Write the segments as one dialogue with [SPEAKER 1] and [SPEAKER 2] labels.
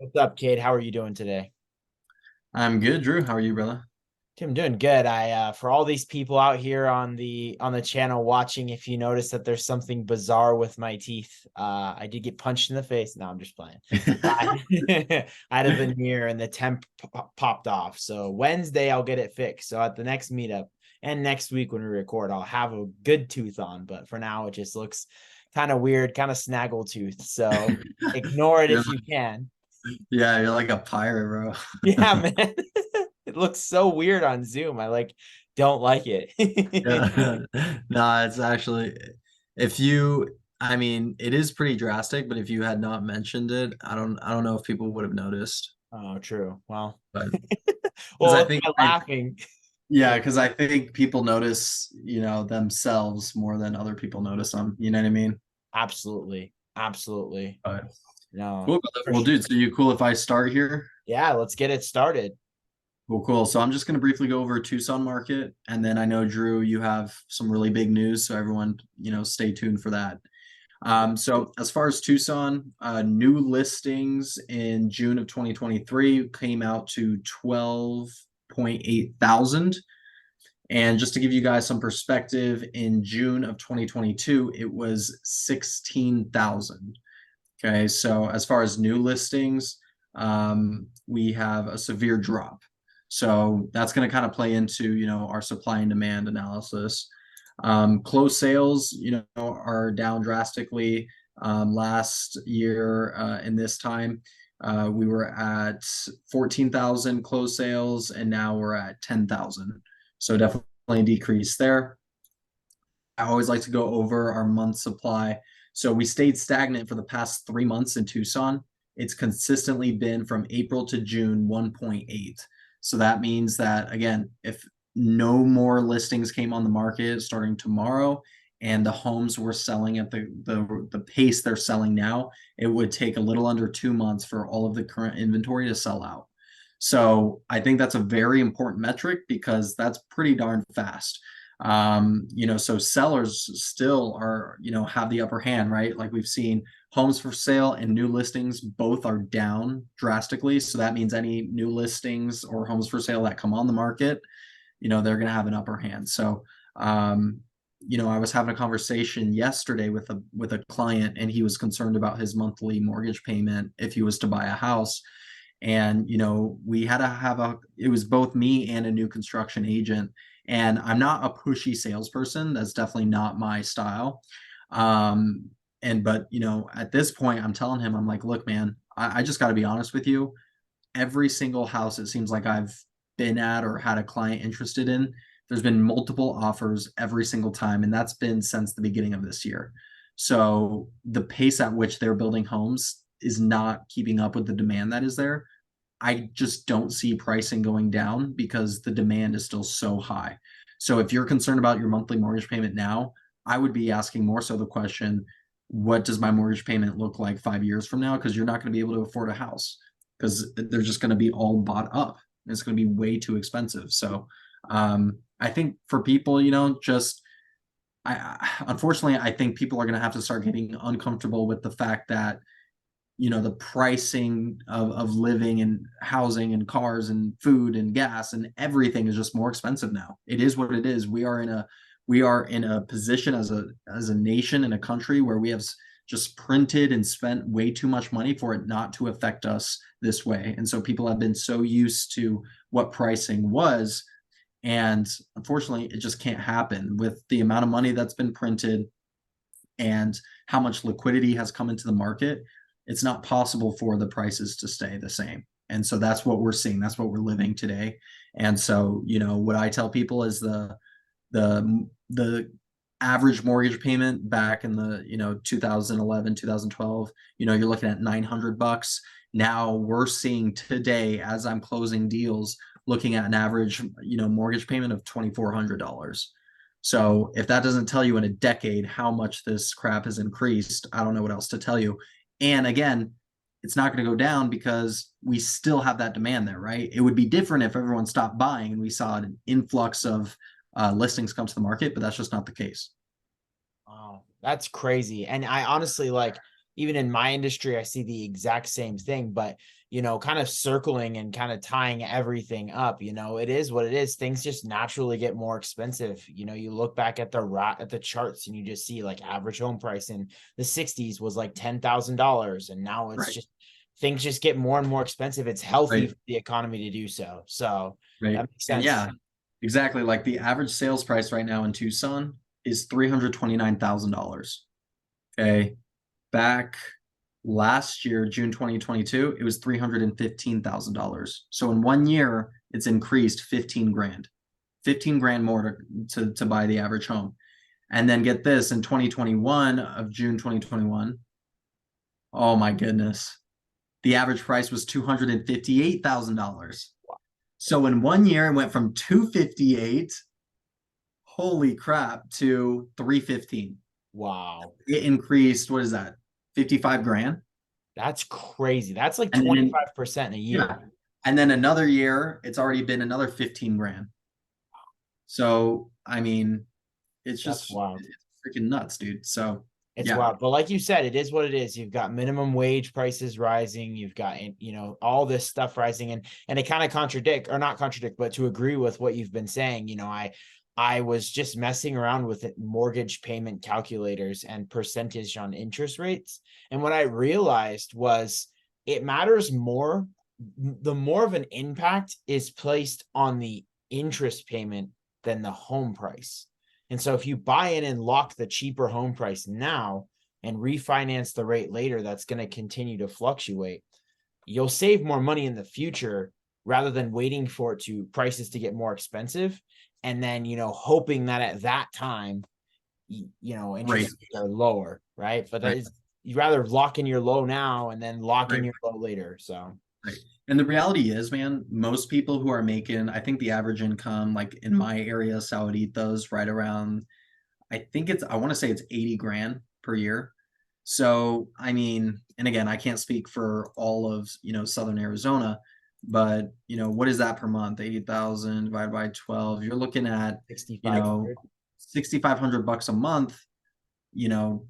[SPEAKER 1] What's up, Kate? How are you doing today?
[SPEAKER 2] I'm good, Drew. How are you, brother?
[SPEAKER 1] Tim, doing good. I for all these people out here on the channel watching, if you notice that there's something bizarre with my teeth, I did get punched in the face. No, I'm just playing. I, I had a veneer and the temp popped off. So Wednesday I'll get it fixed. So at the next meetup and next week when we record, I'll have a good tooth on. But for now, it just looks kind of weird, kind of snaggle tooth. So ignore it
[SPEAKER 2] You're
[SPEAKER 1] if
[SPEAKER 2] like,
[SPEAKER 1] you can.
[SPEAKER 2] yeah, you're like a pirate,
[SPEAKER 1] Yeah,
[SPEAKER 2] bro.
[SPEAKER 1] man. It looks so weird on Zoom. I don't like it.
[SPEAKER 2] Yeah. No, it's actually if you I mean, it is pretty drastic, but if you had not mentioned it, I don't know if people would have noticed.
[SPEAKER 1] Oh, true. Well,
[SPEAKER 2] But because
[SPEAKER 1] well,
[SPEAKER 2] I
[SPEAKER 1] look
[SPEAKER 2] think
[SPEAKER 1] at laughing.
[SPEAKER 2] yeah, because I think people notice, themselves more than other people notice them. You know what I mean?
[SPEAKER 1] Absolutely. Absolutely.
[SPEAKER 2] But
[SPEAKER 1] No,
[SPEAKER 2] cool, brother.
[SPEAKER 1] for
[SPEAKER 2] Well,
[SPEAKER 1] sure.
[SPEAKER 2] dude, so you cool if I start here?
[SPEAKER 1] Yeah, let's get it started.
[SPEAKER 2] Cool, cool. So I'm just going to briefly go over Tucson market, and then I know Drew, you have some really big news, so everyone, stay tuned for that. So as far as Tucson, new listings in June of 2023 came out to 12.8 thousand. And just to give you guys some perspective, in June of 2022, it was 16,000. Okay, so as far as new listings, we have a severe drop. So that's going to kind of play into, our supply and demand analysis. Closed sales, are down drastically. Last year, in this time, we were at 14,000 closed sales, and now we're at 10,000. So definitely a decrease there. I always like to go over our month supply. So we stayed stagnant for the past 3 months in Tucson. It's consistently been from April to June 1.8. So that means that, again, if no more listings came on the market starting tomorrow and the homes were selling at the pace they're selling now, it would take a little under 2 months for all of the current inventory to sell out. So I think that's a very important metric because that's pretty darn fast. So sellers still are, have the upper hand, right? Like we've seen homes for sale and new listings both are down drastically. So that means any new listings or homes for sale that come on the market, they're going to have an upper hand. So, I was having a conversation yesterday with a client, and he was concerned about his monthly mortgage payment if he was to buy a house. And we had to have it was both me and a new construction agent, and I'm not a pushy salesperson. That's definitely not my style. But at this point, I'm telling him, I'm like, look, man, I just got to be honest with you. Every single house it seems like I've been at or had a client interested in, there's been multiple offers every single time, and that's been since the beginning of this year. So the pace at which they're building homes is not keeping up with the demand that is there. I just don't see pricing going down because the demand is still so high. So if you're concerned about your monthly mortgage payment now, I would be asking more so the question, what does my mortgage payment look like 5 years from now? Because you're not going to be able to afford a house because they're just going to be all bought up. It's going to be way too expensive. So I think for people, just unfortunately, I think people are going to have to start getting uncomfortable with the fact that the pricing of living and housing and cars and food and gas and everything is just more expensive now. It is what it is. We are in a position as a nation and a country where we have just printed and spent way too much money for it not to affect us this way. And so people have been so used to what pricing was, and unfortunately it just can't happen with the amount of money that's been printed and how much liquidity has come into the market. It's not possible for the prices to stay the same. And so that's what we're seeing. That's what we're living today. And so, what I tell people is the average mortgage payment back in the 2011 2012, you're looking at $900. Now we're seeing today, as I'm closing deals, looking at an average mortgage payment of $2,400. So if that doesn't tell you in a decade how much this crap has increased, I don't know what else to tell you. And again, it's not going to go down because we still have that demand there, right? It would be different if everyone stopped buying and we saw an influx of listings come to the market, but that's just not the case.
[SPEAKER 1] Oh, that's crazy. And I honestly even in my industry, I see the exact same thing. But kind of circling and kind of tying everything up. It is what it is. Things just naturally get more expensive. You look back at the charts and you just see like average home price in the 60s was like $10,000, and now it's
[SPEAKER 2] Right.
[SPEAKER 1] just things just get more and more expensive. It's healthy
[SPEAKER 2] Right.
[SPEAKER 1] for the economy to do so. So
[SPEAKER 2] Right.
[SPEAKER 1] that makes
[SPEAKER 2] And
[SPEAKER 1] sense.
[SPEAKER 2] yeah, exactly. Like the average sales price right now in Tucson is $329,000. Okay. Back last year, June 2022, it was $315,000. So in 1 year, it's increased 15 grand, 15 grand more to buy the average home. And then get this, in 2021 of June 2021, oh my goodness, the average price was $258,000. So in 1 year, it went from 258, holy crap, to 315.
[SPEAKER 1] Wow.
[SPEAKER 2] It increased, what is that? 55 grand.
[SPEAKER 1] That's crazy. That's like
[SPEAKER 2] And then
[SPEAKER 1] 25% a
[SPEAKER 2] yeah.
[SPEAKER 1] year.
[SPEAKER 2] And then another year, it's already been another 15 grand. So I mean, it's
[SPEAKER 1] That's
[SPEAKER 2] just
[SPEAKER 1] wild.
[SPEAKER 2] it's freaking nuts, dude. So
[SPEAKER 1] It's
[SPEAKER 2] yeah,
[SPEAKER 1] wild. But like you said, it is what it is. You've got minimum wage prices rising. You've got, all this stuff rising, and it kind of contradict or not contradict, but to agree with what you've been saying. I was just messing around with it, mortgage payment calculators and percentage on interest rates. And what I realized was it matters more. The more of an impact is placed on the interest payment than the home price. And so if you buy in and lock the cheaper home price now and refinance the rate later, that's going to continue to fluctuate. You'll save more money in the future rather than waiting for prices to get more expensive. And then, hoping that at that time,
[SPEAKER 2] right,
[SPEAKER 1] interest rates are lower, right? But that
[SPEAKER 2] right,
[SPEAKER 1] is, you rather lock in your low now and then lock in
[SPEAKER 2] right,
[SPEAKER 1] your low later. So
[SPEAKER 2] right. And the reality is, man, most people who are making, I think the average income, like in my area, Saudita's right around, I want to say it's 80 grand per year. So, I mean, and again, I can't speak for all of, Southern Arizona, but, what is that per month? 80,000 divided by 12. You're looking at, you know,
[SPEAKER 1] 6,500.
[SPEAKER 2] 6,500 bucks a month, you know,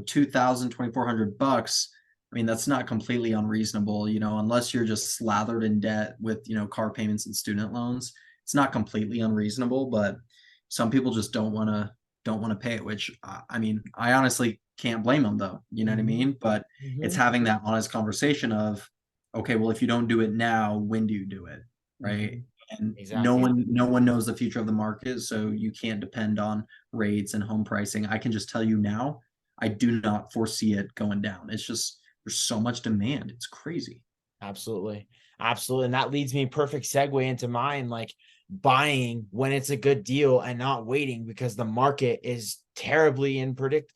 [SPEAKER 2] 2,000, 2,400 bucks. I mean, that's not completely unreasonable, unless you're just slathered in debt with, car payments and student loans. It's not completely unreasonable, but some people just don't want to pay it, which I mean, I honestly can't blame them though. You know what I
[SPEAKER 1] Mm-hmm.
[SPEAKER 2] mean? But it's
[SPEAKER 1] Mm-hmm.
[SPEAKER 2] having that honest conversation of, okay, well, if you don't do it now, when do you do it?
[SPEAKER 1] Mm-hmm.
[SPEAKER 2] Right. And no
[SPEAKER 1] Exactly.
[SPEAKER 2] one, no one knows the future of the market. So you can't depend on rates and home pricing. I can just tell you now, I do not foresee it going down. It's just, there's so much demand. It's crazy.
[SPEAKER 1] Absolutely. Absolutely. And that leads me perfect segue into mine, like buying when it's a good deal and not waiting because the market is terribly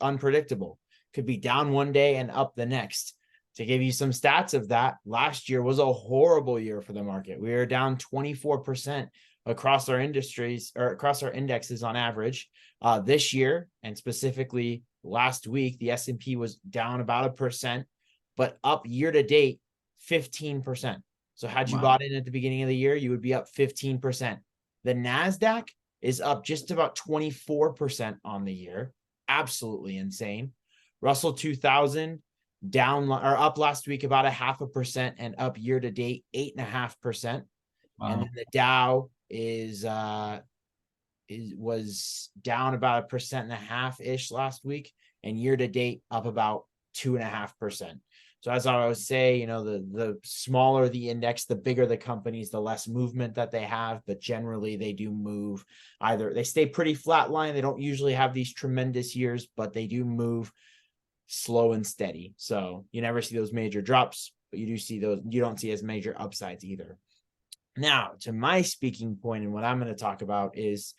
[SPEAKER 1] unpredictable. Could be down one day and up the next. To give you some stats of that, last year was a horrible year for the market. We were down 24% across our industries or across our indexes on average. This year, and specifically last week, the S&P was down about 1%, but up year to date 15%. So had you
[SPEAKER 2] Wow.
[SPEAKER 1] bought in at the beginning of the year, you would be up 15%. The NASDAQ is up just about 24% on the year. Absolutely insane. Russell 2000 down or up last week about 0.5% and up year to date 8.5%. And then
[SPEAKER 2] Wow.
[SPEAKER 1] the Dow was down about 1.5% ish last week, and year to date up about 2.5%. So as I always say, the smaller the index, the bigger the companies, the less movement that they have. But generally, they do move. Either they stay pretty flat line. They don't usually have these tremendous years, but they do move slow and steady. So you never see those major drops, but you do see those. You don't see as major upsides either. Now, to my speaking point, and what I'm going to talk about is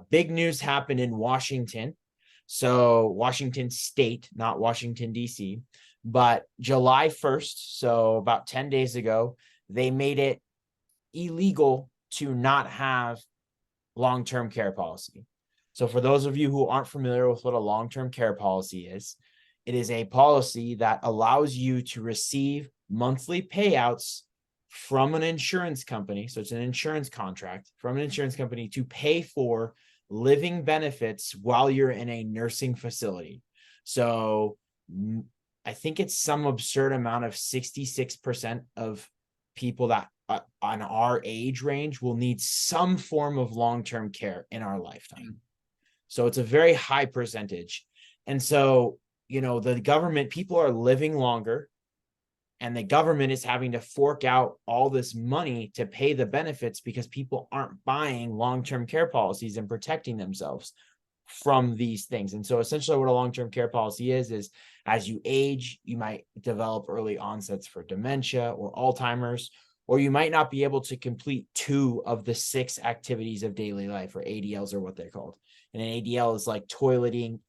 [SPEAKER 1] big news happened in Washington. So, Washington State, not Washington, D.C., but July 1st, so about 10 days ago, they made it illegal to not have long term care policy. So, for those of you who aren't familiar with what a long term care policy is, it is a policy that allows you to receive monthly payouts from an insurance company. So it's an insurance contract from an insurance company to pay for living benefits while you're in a nursing facility. So I think it's some absurd amount of 66% of people that on our age range will need some form of long-term care in our lifetime. So it's a very high percentage. And so, the government, people are living longer, and the government is having to fork out all this money to pay the benefits because people aren't buying long-term care policies and protecting themselves from these things. And so essentially what a long-term care policy is as you age, you might develop early onsets for dementia or Alzheimer's, or you might not be able to complete 2 of the 6 activities of daily life, or ADLs are what they're called. And an ADL is like toileting,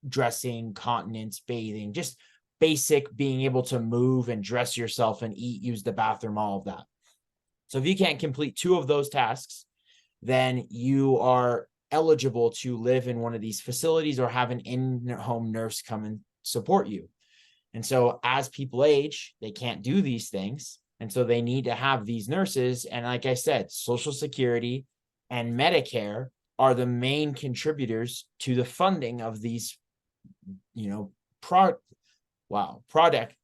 [SPEAKER 1] dressing, continence, bathing, just basic being able to move and dress yourself and eat, use the bathroom, all of that. So if you can't complete 2 of those tasks, then you are eligible to live in one of these facilities or have an in-home nurse come and support you. And so as people age, they can't do these things. And so they need to have these nurses. And like I said, Social Security and Medicare are the main contributors to the funding of these,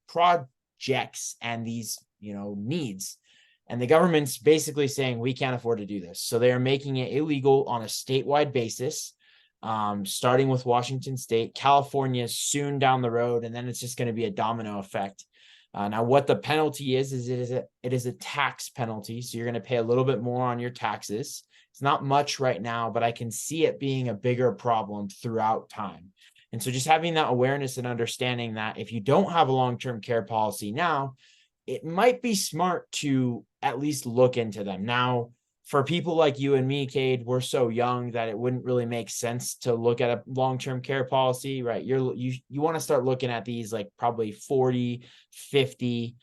[SPEAKER 1] projects and these, needs. And the government's basically saying we can't afford to do this. So they are making it illegal on a statewide basis, starting with Washington State. California is soon down the road, and then it's just going to be a domino effect. Now, what the penalty is it is a tax penalty. So you're going to pay a little bit more on your taxes. It's not much right now, but I can see it being a bigger problem throughout time. And so just having that awareness and understanding that if you don't have a long-term care policy now, it might be smart to at least look into them. Now, for people like you and me, Cade, we're so young that it wouldn't really make sense to look at a long-term care policy, right? You want to start looking at these like probably 40, 50.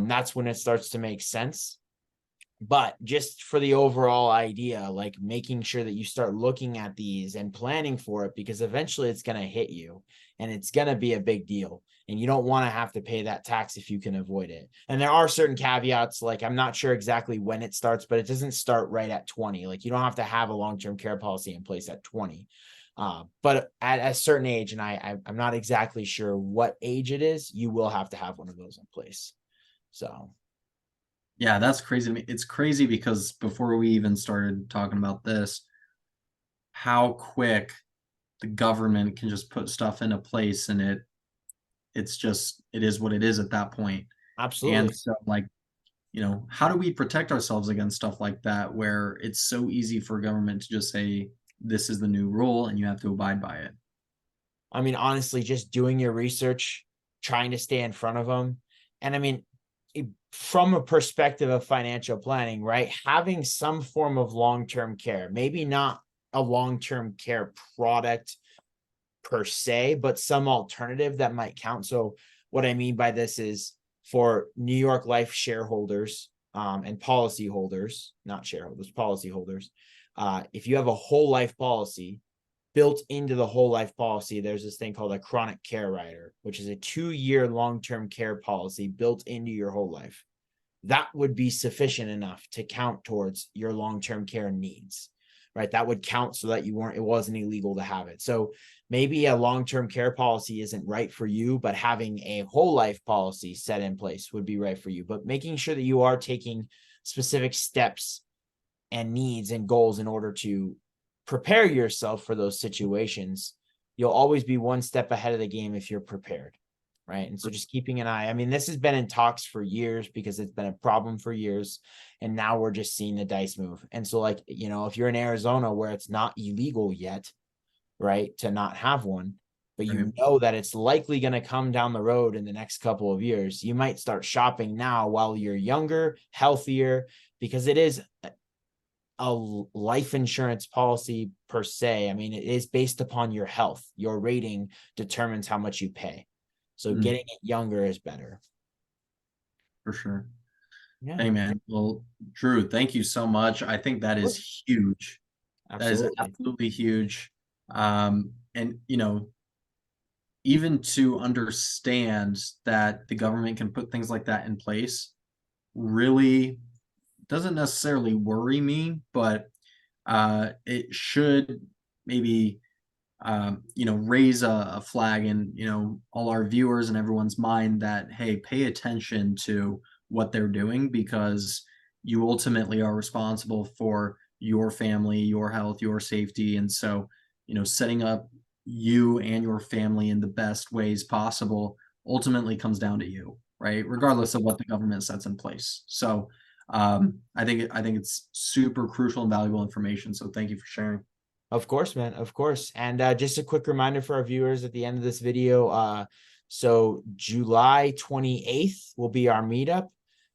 [SPEAKER 1] That's when it starts to make sense. But just for the overall idea, like making sure that you start looking at these and planning for it, because eventually it's going to hit you and it's going to be a big deal. And you don't want to have to pay that tax if you can avoid it. And there are certain caveats, like I'm not sure exactly when it starts, but it doesn't start right at 20. Like you don't have to have a long-term care policy in place at 20. But at a certain age, and I'm not exactly sure what age it is, you will have to have one of those in place. So.
[SPEAKER 2] Yeah, that's crazy to me. It's crazy because before we even started talking about this, how quick the government can just put stuff into place, and it is what it is at that point. And
[SPEAKER 1] Absolutely.
[SPEAKER 2] so like, how do we protect ourselves against stuff like that where it's so easy for government to just say this is the new rule and you have to abide by it?
[SPEAKER 1] I mean, honestly, just doing your research, trying to stay in front of them. And I mean, from a perspective of financial planning, right? Having some form of long-term care, maybe not a long-term care product per se, but some alternative that might count. So what I mean by this is for New York Life shareholders and policyholders, not shareholders, policyholders, if you have a whole life policy, built into the whole life policy, there's this thing called a chronic care rider, which is a 2-year long-term care policy built into your whole life. That would be sufficient enough to count towards your long-term care needs, right? That would count so that it wasn't illegal to have it. So maybe a long-term care policy isn't right for you, but having a whole life policy set in place would be right for you. But making sure that you are taking specific steps and needs and goals in order to prepare yourself for those situations, you'll always be one step ahead of the game if you're prepared, right? And so just keeping an eye. I mean, this has been in talks for years because it's been a problem for years, and now we're just seeing the dice move. And so like, if you're in Arizona where it's not illegal yet, right, to not have one, but you
[SPEAKER 2] Right.
[SPEAKER 1] know that it's likely going to come down the road in the next couple of years, you might start shopping now while you're younger, healthier, because it is a life insurance policy per se. I mean, it is based upon your health. Your rating determines how much you pay. So
[SPEAKER 2] Mm,
[SPEAKER 1] getting it younger is better.
[SPEAKER 2] for sure.
[SPEAKER 1] Yeah,
[SPEAKER 2] Hey man, well, Drew, thank you so much. I think that is huge. That is
[SPEAKER 1] absolutely.
[SPEAKER 2] absolutely huge. And even to understand that the government can put things like that in place really doesn't necessarily worry me, but it should maybe raise a flag in, all our viewers and everyone's mind that, hey, pay attention to what they're doing, because you ultimately are responsible for your family, your health, your safety. And so, setting up you and your family in the best ways possible ultimately comes down to you, right? Regardless of what the government sets in place. So I think it's super crucial and valuable information. So thank you for sharing.
[SPEAKER 1] Of course, man. Of course. And just a quick reminder for our viewers at the end of this video. So July 28th will be our meetup.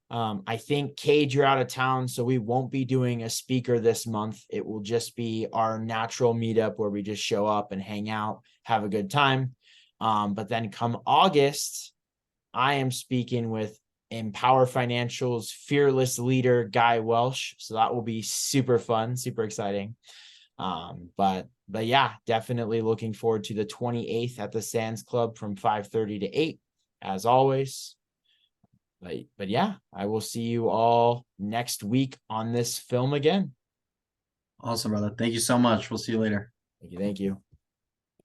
[SPEAKER 1] I think, Cade, you're out of town, so we won't be doing a speaker this month. It will just be our natural meetup where we just show up and hang out, have a good time. But then come August, I am speaking with Empower Financial's fearless leader, Guy Welsh. So that will be super fun, super exciting. But yeah, definitely looking forward to the 28th at the Sands Club from 5:30 to 8, as always. But yeah, I will see you all next week on this film again.
[SPEAKER 2] Awesome, brother. Thank you so much. We'll see you later.
[SPEAKER 1] Thank you. Thank you.